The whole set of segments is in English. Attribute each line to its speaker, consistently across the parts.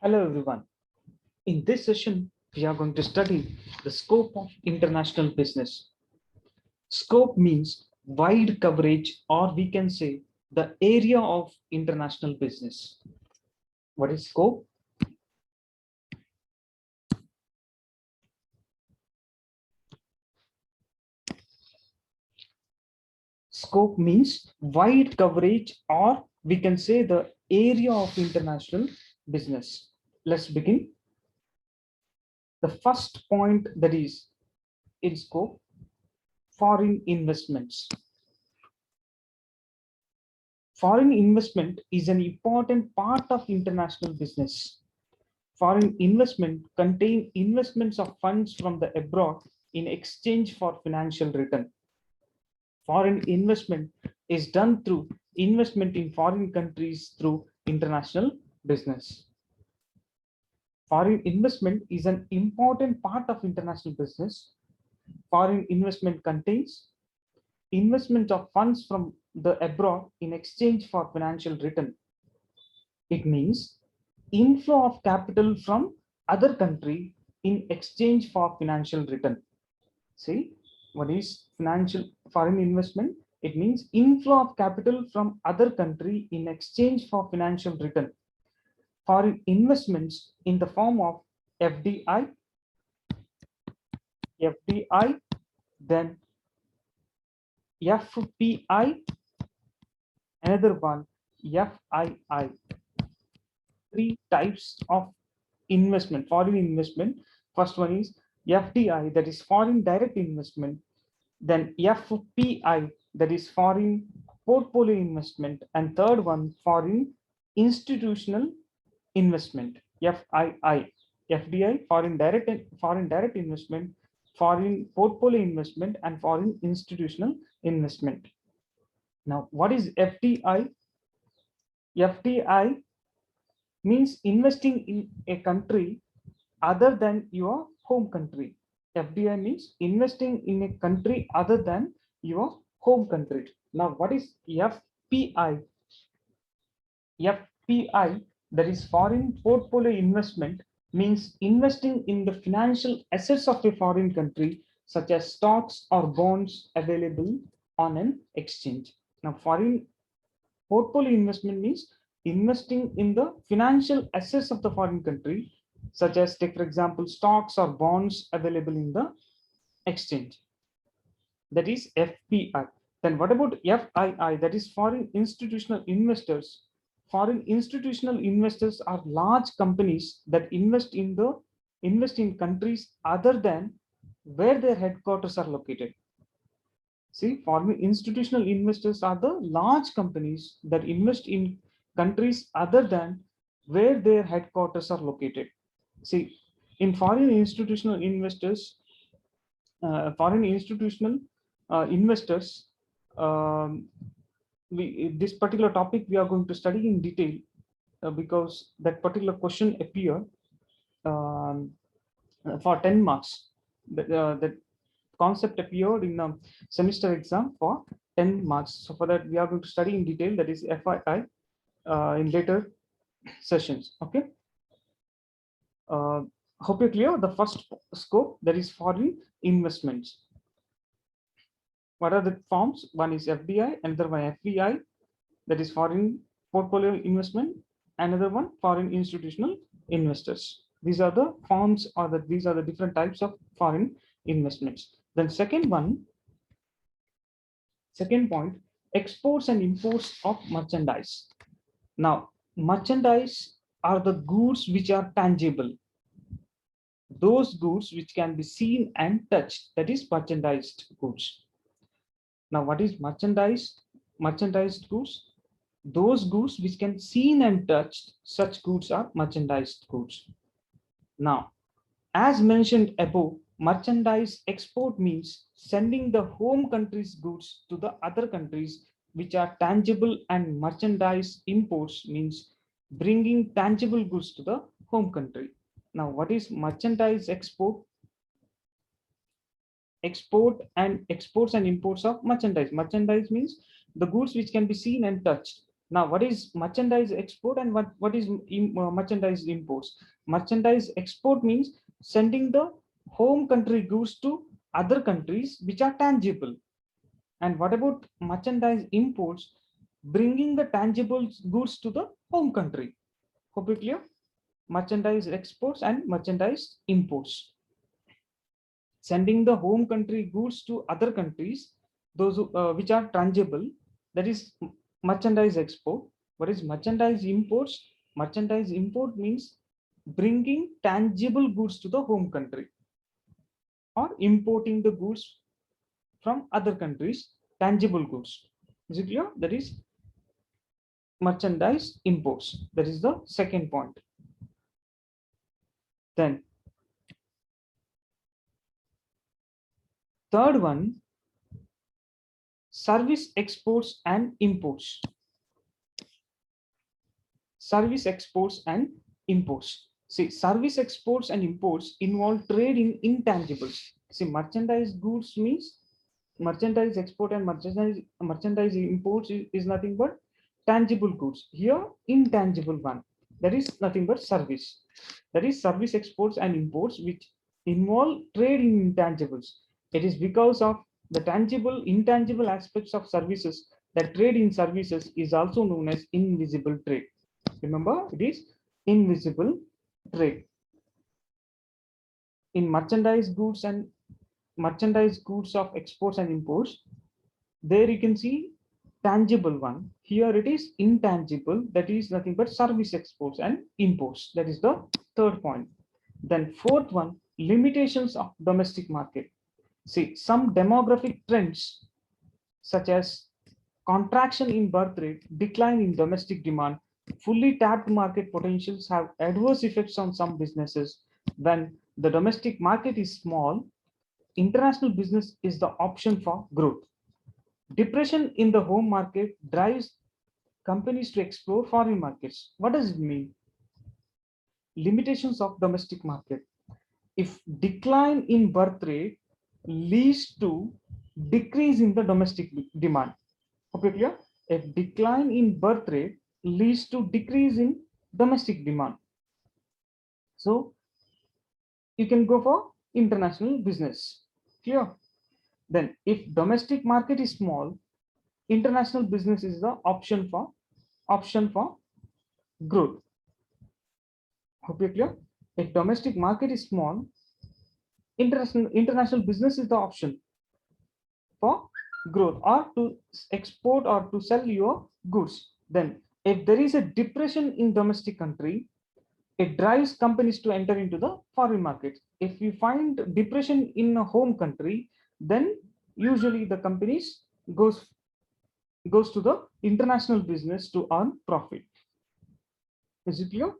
Speaker 1: Hello everyone. In this session, we are going to study the scope of international business. Scope means wide coverage, or we can say the area of international business. What is scope? Scope means wide coverage, or we can say the area of international business. Let's begin. The first point that is in scope, foreign investments. Foreign investment is an important part of international business. Foreign investment contain investments of funds from the abroad in exchange for financial return. Foreign investment is done through investment in foreign countries through international business. Foreign investment is an important part of international business. Foreign investment contains investment of funds from the abroad in exchange for financial return. It means inflow of capital from other country in exchange for financial return. See, what is financial foreign investment? It means inflow of capital from other country in exchange for financial return. Foreign investments in the form of FDI, then FPI, another one, FII. Three types of investment, foreign investment. First one is FDI, that is foreign direct investment. Then FPI, that is foreign portfolio investment. And third one, foreign institutional investment, FII. FDI, foreign direct investment, foreign portfolio investment, and foreign institutional investment. Now, what is FDI? FDI means investing in a country other than your home country. FDI means investing in a country other than your home country. Now, what is FPI? FPI, that is foreign portfolio investment, means investing in the financial assets of a foreign country, such as stocks or bonds available on an exchange. Now, foreign portfolio investment means investing in the financial assets of the foreign country, such as, take for example, stocks or bonds available in the exchange. That is FPI. Then what about FII? That is foreign institutional investors. Foreign institutional investors are large companies that invest in countries other than where their headquarters are located. See, foreign institutional investors are the large companies that invest in countries other than where their headquarters are located. See, in foreign institutional investors, um, this particular topic we are going to study in detail because that particular question appear um, for 10 marks. That concept appeared in a semester exam for 10 marks. So for that, we are going to study in detail, that is FII, in later sessions. Okay. Hope you're clear. The first scope, that is foreign investments. What are the forms? One is FDI, another one FPI, that is foreign portfolio investment, another one foreign institutional investors. These are the forms, or these are the different types of foreign investments. Then second point, exports and imports of merchandise. Now, merchandise are the goods which are tangible. Those goods which can be seen and touched, that is merchandised goods. Now, what is merchandised goods? Those goods which can seen and touched, such goods are merchandised goods. Now, as mentioned above, merchandise export means sending the home country's goods to the other countries which are tangible, and merchandise imports means bringing tangible goods to the home country. Now, what is merchandise export? Exports and imports of merchandise. Merchandise means the goods which can be seen and touched. Now, what is merchandise export and what is merchandise imports? Merchandise export means sending the home country goods to other countries which are tangible. And what about merchandise imports? Bringing the tangible goods to the home country. Hope you clear? Merchandise exports and merchandise imports. Sending the home country goods to other countries, those which are tangible, that is merchandise export. What is merchandise imports? Merchandise import means bringing tangible goods to the home country or importing the goods from other countries, tangible goods. Is it clear? That is merchandise imports. That is the second point. Then third one, service exports and imports. Service exports and imports. See, service exports and imports involve trade in intangibles. See, merchandise goods means merchandise export and merchandise imports is nothing but tangible goods. Here, intangible one. That is nothing but service. That is service exports and imports which involve trade in intangibles. It is because of the tangible, intangible aspects of services that trade in services is also known as invisible trade. Remember, it is invisible trade. In merchandise goods and merchandise goods of exports and imports, there you can see tangible one. Here it is intangible, that is nothing but service exports and imports. That is the third point. Then fourth one, limitations of domestic market. See, some demographic trends such as contraction in birth rate, decline in domestic demand, fully tapped market potentials have adverse effects on some businesses. When the domestic market is small, international business is the option for growth. Depression in the home market drives companies to explore foreign markets. What does it mean? Limitations of domestic market. If decline in birth rate leads to decrease in the domestic demand. Hope you're clear? If decline in birth rate leads to decrease in domestic demand. So you can go for international business. Clear? Then if domestic market is small, international business is the option for growth. Hope you're clear? If domestic market is small, international business is the option for growth or to export or to sell your goods. Then if there is a depression in domestic country, it drives companies to enter into the foreign market. If you find depression in a home country, then usually the companies goes to the international business to earn profit. Is it clear?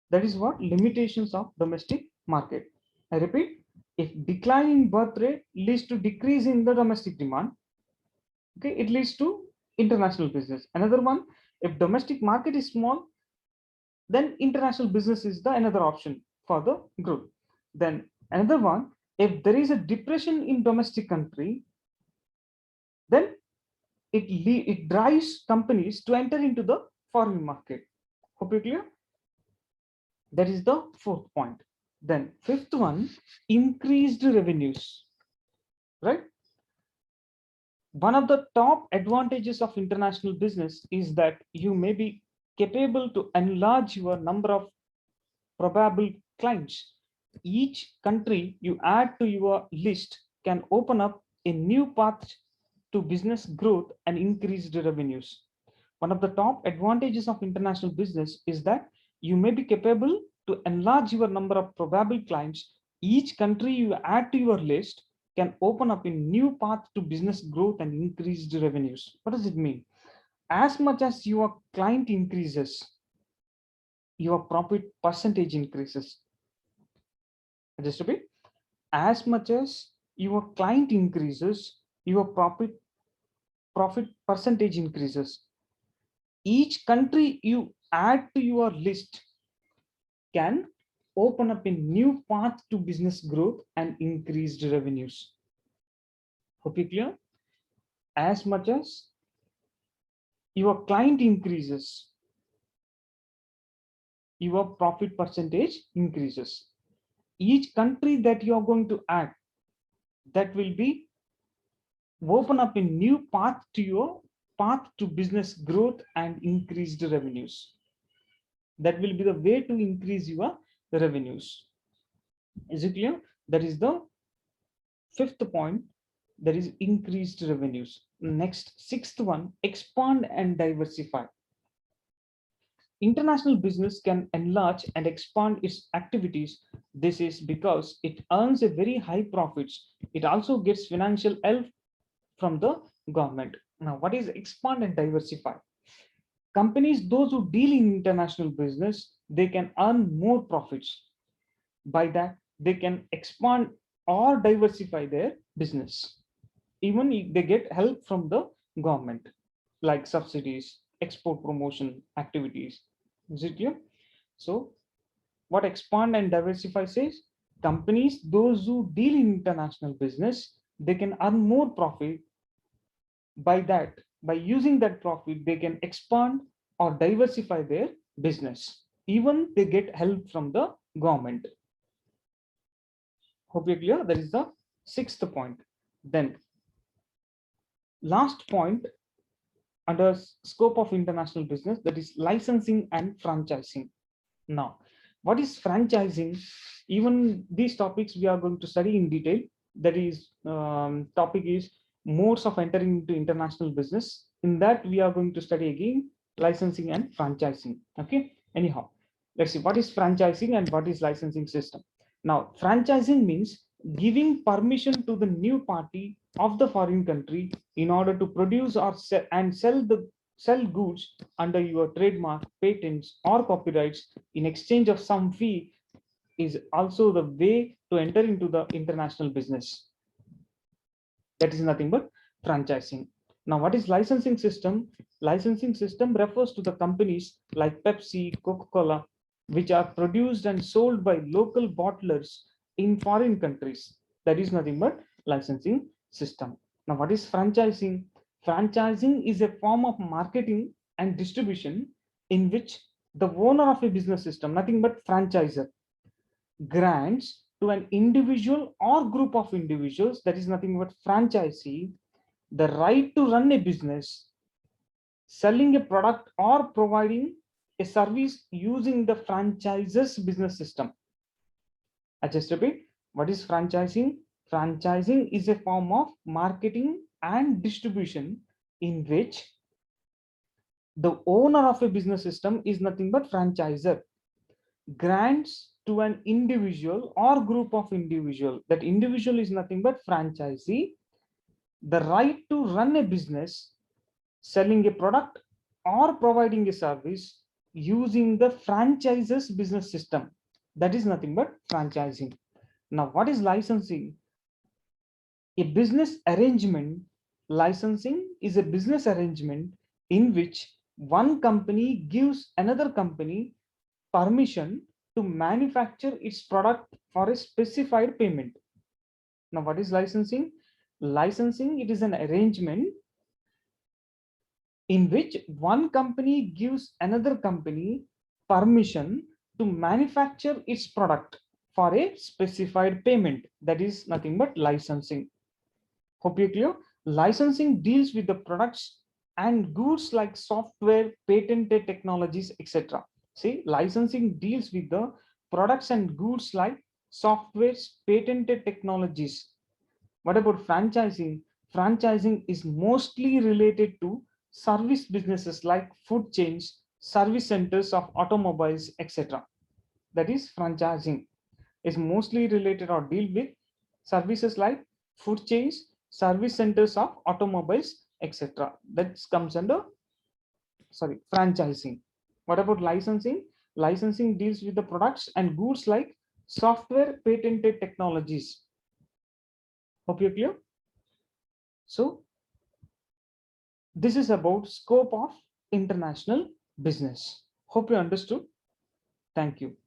Speaker 1: That is what limitations of domestic market. I repeat, if decline in birth rate leads to decrease in the domestic demand, okay, it leads to international business. Another one, if domestic market is small, then international business is the another option for the growth. Then another one, if there is a depression in domestic country, then it drives companies to enter into the foreign market. Hope you clear? That is the fourth point. Then fifth one, increased revenues, right? One of the top advantages of international business is that you may be capable to enlarge your number of probable clients. Each country you add to your list can open up a new path to business growth and increased revenues. One of the top advantages of international business is that you may be capable to enlarge your number of probable clients. Each country you add to your list can open up a new path to business growth and increased revenues. What does it mean? As much as your client increases, your profit percentage increases. Just a bit. As much as your client increases, your profit percentage increases. Each country you add to your list can open up a new path to business growth and increased revenues. Hope you clear? As much as your client increases, your profit percentage increases. Each country that you are going to add, that will be open up a new path to your path to business growth and increased revenues. That will be the way to increase your revenues. Is it clear? That is the fifth point, that is increased revenues. Next, sixth one, expand and diversify. International business can enlarge and expand its activities. This is because it earns a very high profits. It also gets financial help from the government. Now, what is expand and diversify? Companies, those who deal in international business, they can earn more profits. By that, they can expand or diversify their business. Even if they get help from the government, like subsidies, export promotion activities. Is it clear? So what expand and diversify says, companies, those who deal in international business, they can earn more profit. By that, by using that profit, they can expand or diversify their business. Even they get help from the government. Hope you're clear. That is the sixth point. Then last point under scope of international business, that is licensing and franchising. Now, what is franchising? Even these topics we are going to study in detail. That is topic is modes of entering into international business. In that we are going to study again licensing and franchising. Okay, anyhow, let's see what is franchising and what is licensing system. Now, franchising means giving permission to the new party of the foreign country in order to produce or sell goods under your trademark, patents, or copyrights in exchange of some fee, is also the way to enter into the international business. That is nothing but franchising. Now, what is licensing system? Licensing system refers to the companies like Pepsi, Coca-Cola, which are produced and sold by local bottlers in foreign countries. That is nothing but licensing system. Now, what is franchising? Franchising is a form of marketing and distribution in which the owner of a business system, nothing but franchisor, grants to an individual or group of individuals, that is nothing but franchisee, the right to run a business, selling a product or providing a service using the franchise's business system. I just repeat, what is franchising? Franchising is a form of marketing and distribution in which the owner of a business system is nothing but franchisor, grants to an individual or group of individual, that individual is nothing but franchisee, the right to run a business, selling a product or providing a service using the franchise's business system. That is nothing but franchising. Now, what is licensing? A business arrangement. Licensing is a business arrangement in which one company gives another company permission to manufacture its product for a specified payment. Now, what is licensing? Licensing, it is an arrangement in which one company gives another company permission to manufacture its product for a specified payment. That is nothing but licensing. Hope you're clear. Licensing deals with the products and goods like software, patented technologies, etc. See, licensing deals with the products and goods like softwares, patented technologies. What about franchising? Franchising is mostly related to service businesses like food chains, service centers of automobiles, etc. That is franchising is mostly related or deal with services like food chains, service centers of automobiles, etc. That comes under franchising. What about licensing? Licensing deals with the products and goods like software, patented technologies. Hope you're clear. So this is about scope of international business. Hope you understood. Thank you.